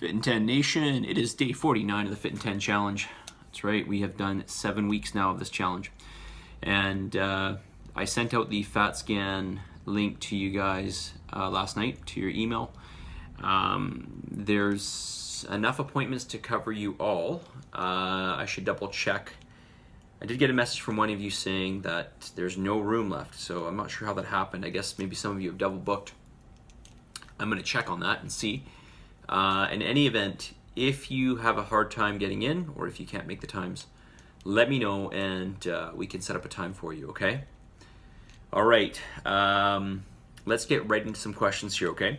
Fit in 10 Nation, it is day 49 of the Fit in 10 challenge. That's right, we have done 7 weeks now of this challenge. And I sent out the fat scan link to you guys last night to your email. There's enough appointments to cover you all. I should double check. I did get a message from one of you saying that there's no room left, so I'm not sure how that happened. I guess maybe some of you have double booked. I'm going to check on that and see. In any event, if you have a hard time getting in, or if you can't make the times, let me know and we can set up a time for you, okay? All right, let's get right into some questions here, okay?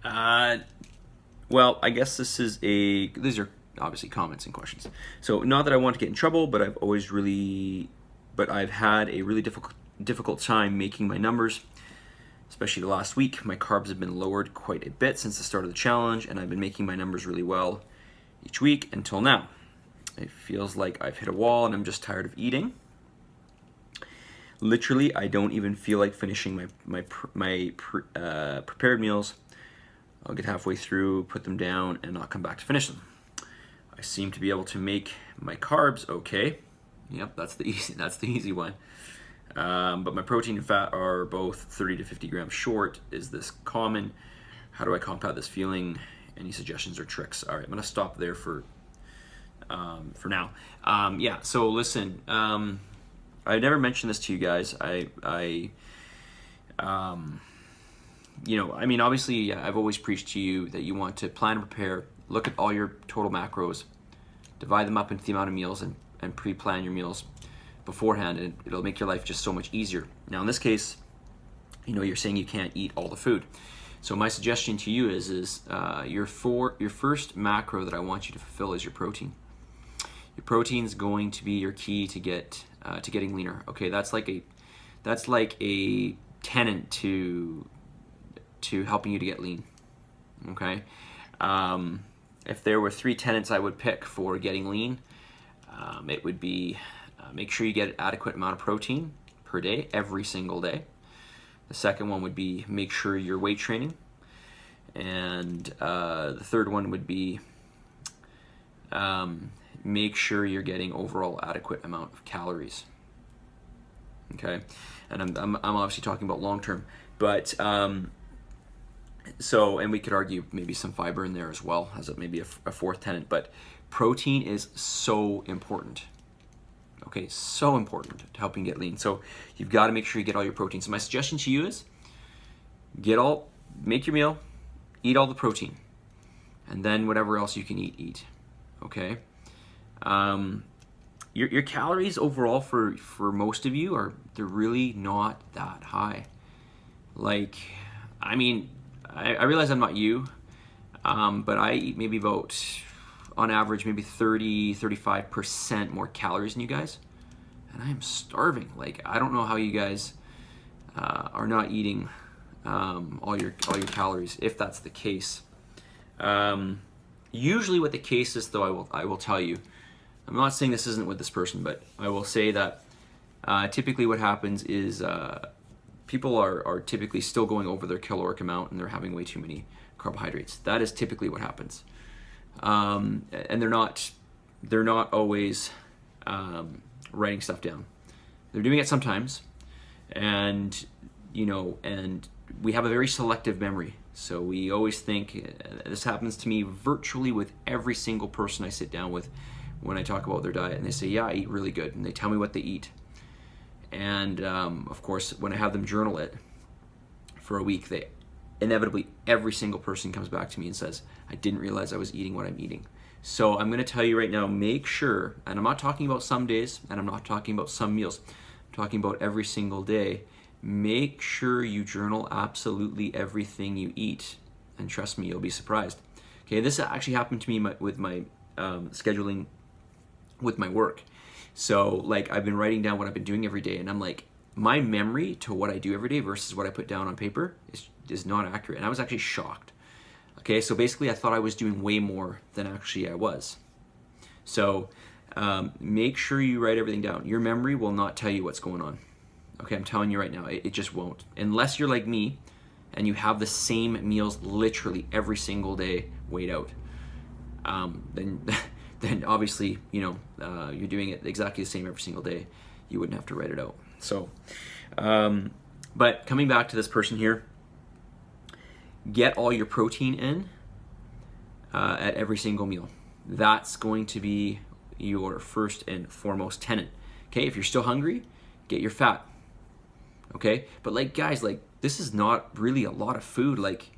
Well, I guess these are obviously comments and questions. So not that I want to get in trouble, but I've had a really difficult time making my numbers. Especially the last week, my carbs have been lowered quite a bit since the start of the challenge, and I've been making my numbers really well each week until now. It feels like I've hit a wall and I'm just tired of eating. Literally, I don't even feel like finishing my prepared meals. I'll get halfway through, put them down, and not come back to finish them. I seem to be able to make my carbs okay. Yep, that's the easy one. But my protein and fat are both 30 to 50 grams short. Is this common? How do I combat this feeling? Any suggestions or tricks? All right, I'm gonna stop there for now. Yeah, so listen, I never mentioned this to you guys. Obviously, I've always preached to you that you want to plan and prepare, look at all your total macros, divide them up into the amount of meals, and pre-plan your meals beforehand, and it'll make your life just so much easier. Now in this case, you're saying you can't eat all the food. So my suggestion to you is your first macro that I want you to fulfill is your protein. Your protein is going to be your key to getting leaner. Okay, that's like a tenet to helping you to get lean. Okay, if there were 3 tenets I would pick for getting lean, it would be make sure you get an adequate amount of protein per day, every single day. The second one would be make sure you're weight training. And the third one would be make sure you're getting overall adequate amount of calories. Okay, and I'm obviously talking about long term, but and we could argue maybe some fiber in there as well as maybe a fourth tenet, but protein is so important. Okay, so important to helping get lean. So you've got to make sure you get all your protein. So my suggestion to you is make your meal, eat all the protein, and then whatever else you can eat. Okay. Your calories overall for most of you they're really not that high. Like, I realize I'm not you, but I eat maybe about, on average, maybe 30-35% more calories than you guys, and I am starving. Like, I don't know how you guys are not eating all your calories, if that's the case. Usually what the case is, though, I will tell you, I'm not saying this isn't with this person, but I will say that typically what happens is people are typically still going over their caloric amount and they're having way too many carbohydrates. That is typically what happens. And they're not always writing stuff down. They're doing it sometimes, and we have a very selective memory. So we always think, this happens to me virtually with every single person I sit down with when I talk about their diet, and they say, yeah, I eat really good, and they tell me what they eat. And of course, when I have them journal it for a week, inevitably every single person comes back to me and says, I didn't realize I was eating what I'm eating. So I'm going to tell you right now, make sure, and I'm not talking about some days, and I'm not talking about some meals, I'm talking about every single day, make sure you journal absolutely everything you eat, and trust me, you'll be surprised. Okay, this actually happened to me with my scheduling with my work. So like, I've been writing down what I've been doing every day, and I'm like, my memory to what I do every day versus what I put down on paper is not accurate. And I was actually shocked. Okay, so basically I thought I was doing way more than actually I was. So make sure you write everything down. Your memory will not tell you what's going on. Okay, I'm telling you right now, it just won't. Unless you're like me and you have the same meals literally every single day weighed out, then then obviously, you know, you're doing it exactly the same every single day. You wouldn't have to write it out. So, but coming back to this person here, get all your protein in at every single meal. That's going to be your first and foremost tenet. Okay, if you're still hungry, get your fat. Okay, but like guys, like this is not really a lot of food. Like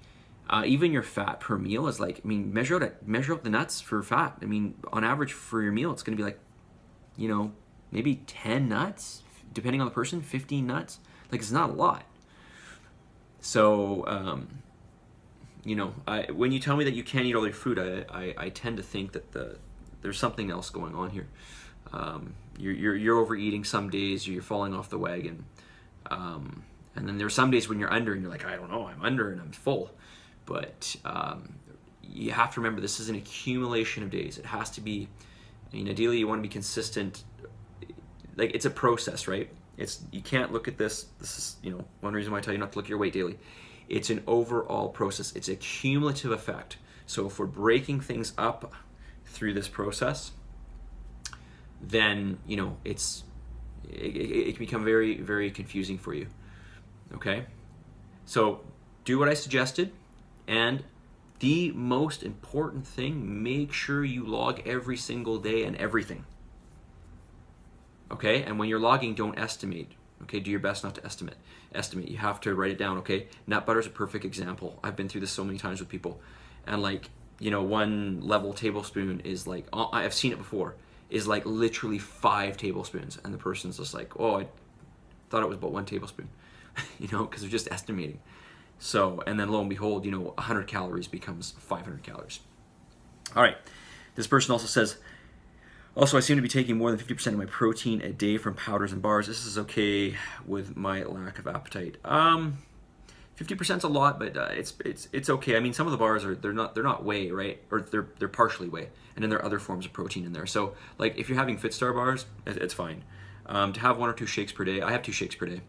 even your fat per meal is like, I mean, measure out the nuts for fat. I mean, on average for your meal, it's going to be like, you know, maybe 10 nuts, depending on the person, 15 nuts. Like it's not a lot. So, you know, when you tell me that you can't eat all your food, I tend to think that there's something else going on here. You're overeating some days, you're falling off the wagon. And then there are some days when you're under and you're like, I don't know, I'm under and I'm full. But you have to remember, this is an accumulation of days. It has to be, I mean, ideally you want to be consistent. Like it's a process, right? You can't look at this is, you know, one reason why I tell you not to look at your weight daily. It's an overall process. It's a cumulative effect. So if we're breaking things up through this process, then, you know, it can become very, very confusing for you. Okay? So do what I suggested, and the most important thing, make sure you log every single day and everything. Okay? And when you're logging, don't estimate. Okay? Do your best not to estimate. You have to write it down, okay? Nut butter is a perfect example. I've been through this so many times with people. And like, you know, 1 level tablespoon is like, I've seen it before, is like literally 5 tablespoons. And the person's just like, oh, I thought it was about 1 tablespoon, you know, because they're just estimating. So, and then lo and behold, you know, 100 calories becomes 500 calories. All right. This person also says, also, I seem to be taking more than 50% of my protein a day from powders and bars. This is okay with my lack of appetite. 50% is a lot, but it's okay. I mean, some of the bars they're not whey, right? Or they're partially whey, and then there are other forms of protein in there. So, like if you're having FitStar bars, it's fine. To have 1 or 2 shakes per day, I have 2 shakes per day,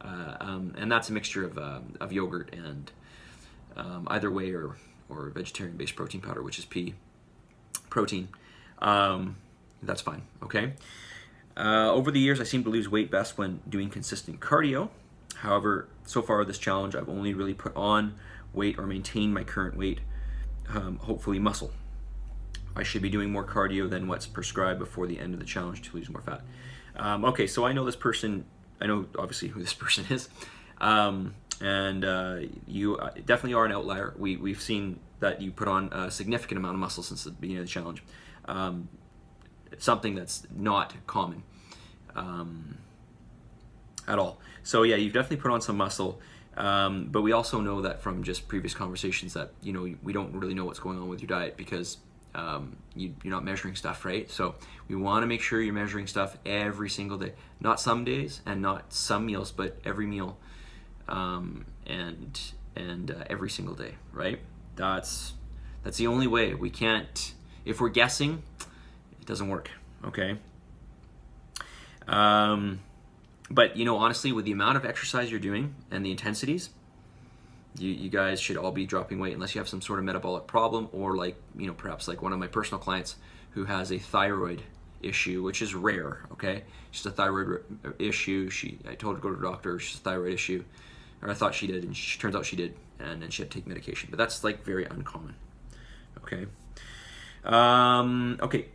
and that's a mixture of yogurt and either whey or vegetarian-based protein powder, which is pea protein. That's fine, okay? Over the years, I seem to lose weight best when doing consistent cardio. However, so far this challenge, I've only really put on weight or maintained my current weight, hopefully muscle. I should be doing more cardio than what's prescribed before the end of the challenge to lose more fat. Okay, so I know this person, I know obviously who this person is, and you definitely are an outlier. We've seen that you put on a significant amount of muscle since the beginning of the challenge. Something that's not common at all. So yeah, you've definitely put on some muscle, but we also know that from just previous conversations that, you know, we don't really know what's going on with your diet because you're not measuring stuff, right? So we want to make sure you're measuring stuff every single day, not some days and not some meals, but every meal and every single day, right? That's the only way. We can't, if we're guessing, doesn't work, okay? But, you know, honestly, with the amount of exercise you're doing and the intensities, you guys should all be dropping weight unless you have some sort of metabolic problem, or like, you know, perhaps like one of my personal clients who has a thyroid issue, which is rare, okay? She's a thyroid issue. I told her to go to the doctor. She's a thyroid issue, or I thought she did, and turns out she did, and then she had to take medication. But that's like very uncommon, okay? Okay.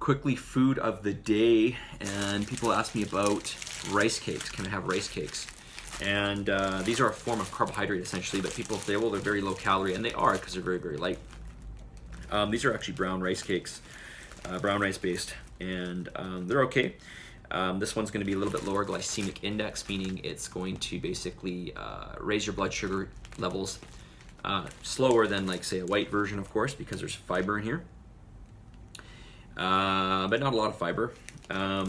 Quickly, food of the day, and people ask me about rice cakes. Can I have rice cakes? And these are a form of carbohydrate essentially, but people say, well, they're very low calorie, and they are because they're very, very light. These are actually brown rice cakes, brown rice based, and they're okay. This one's going to be a little bit lower glycemic index, meaning it's going to basically raise your blood sugar levels slower than, like, say, a white version, of course, because there's fiber in here. But not a lot of fiber. But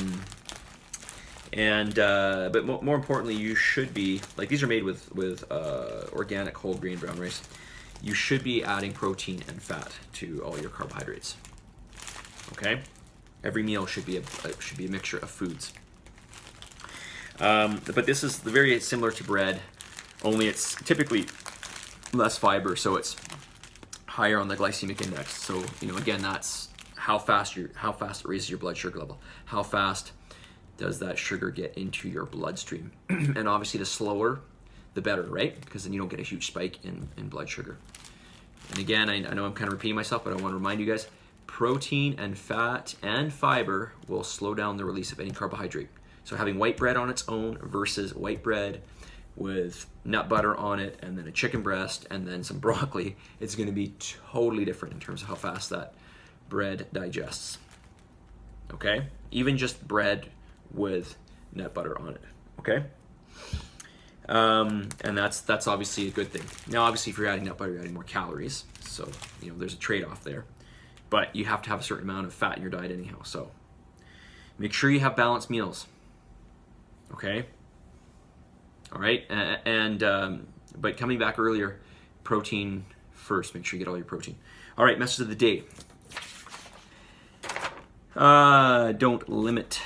more importantly, you should be, like, these are made with organic whole grain brown rice. You should be adding protein and fat to all your carbohydrates. Okay, every meal should be a mixture of foods. But this is very similar to bread, only it's typically less fiber, so it's higher on the glycemic index. So, you know, again, that's how fast it raises your blood sugar level. How fast does that sugar get into your bloodstream? And obviously the slower, the better, right? Because then you don't get a huge spike in blood sugar. And again, I know I'm kind of repeating myself, but I want to remind you guys, protein and fat and fiber will slow down the release of any carbohydrate. So having white bread on its own versus white bread with nut butter on it and then a chicken breast and then some broccoli, it's going to be totally different in terms of how fast that bread digests. Okay? Even just bread with nut butter on it. Okay? And that's obviously a good thing. Now, obviously, if you're adding nut butter, you're adding more calories. So, you know, there's a trade-off there. But you have to have a certain amount of fat in your diet anyhow. So make sure you have balanced meals. Okay? All right? But coming back earlier, protein first. Make sure you get all your protein. All right, message of the day. Don't limit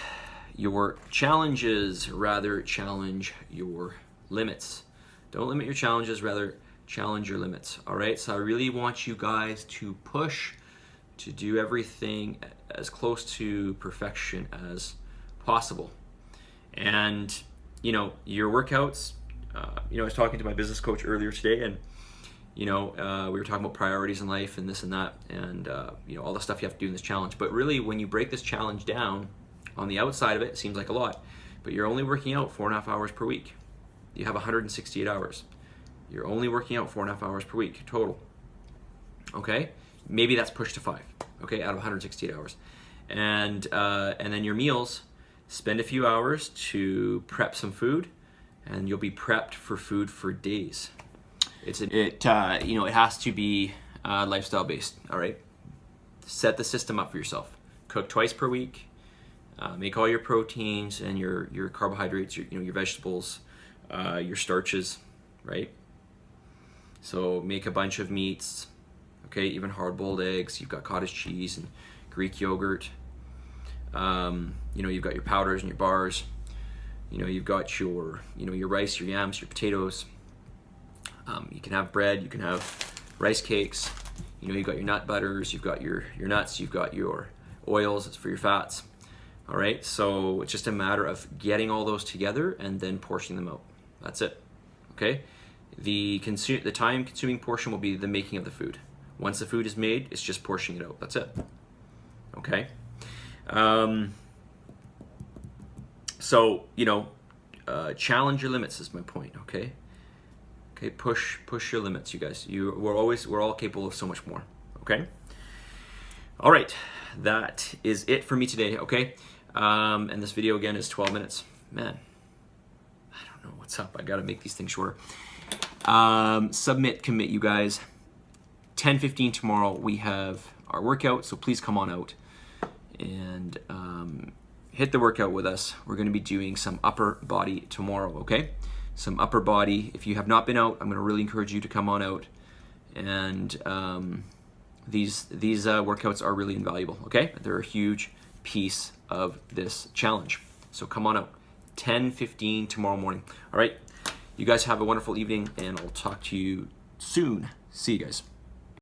your challenges, rather challenge your limits. Don't limit your challenges, rather challenge your limits. All right, so I really want you guys to push to do everything as close to perfection as possible. And, you know, your workouts, you know, I was talking to my business coach earlier today, and, you know, we were talking about priorities in life and this and that, and, you know, all the stuff you have to do in this challenge. But really, when you break this challenge down, on the outside of it, it seems like a lot, but you're only working out 4.5 hours per week. You have 168 hours. You're only working out 4.5 hours per week total. Okay? Maybe that's pushed to 5, okay, out of 168 hours. And then your meals, spend a few hours to prep some food, and you'll be prepped for food for days. You know, it has to be lifestyle based, all right? Set the system up for yourself. Cook twice per week. Make all your proteins and your carbohydrates, your vegetables, your starches, right? So make a bunch of meats, okay, even hard-boiled eggs. You've got cottage cheese and Greek yogurt. You know, you've got your powders and your bars. You know, you've got your rice, your yams, your potatoes. You can have bread, you can have rice cakes. You know, you've got your nut butters, you've got your nuts, you've got your oils for your fats. All right, so it's just a matter of getting all those together and then portioning them out. That's it, okay? The time-consuming portion will be the making of the food. Once the food is made, it's just portioning it out. That's it, okay? So, you know, challenge your limits is my point, okay? Okay, push your limits, you guys. We're all capable of so much more, okay? All right, that is it for me today, okay? And this video again is 12 minutes. Man, I don't know what's up. I gotta make these things shorter. Submit, commit, you guys. 10:15 tomorrow, we have our workout, so please come on out and hit the workout with us. We're gonna be doing some upper body tomorrow, okay? Some upper body. If you have not been out, I'm gonna really encourage you to come on out. And these workouts are really invaluable, okay? They're a huge piece of this challenge. So come on out, 10:15 tomorrow morning. All right, you guys have a wonderful evening, and I'll talk to you soon. See you guys.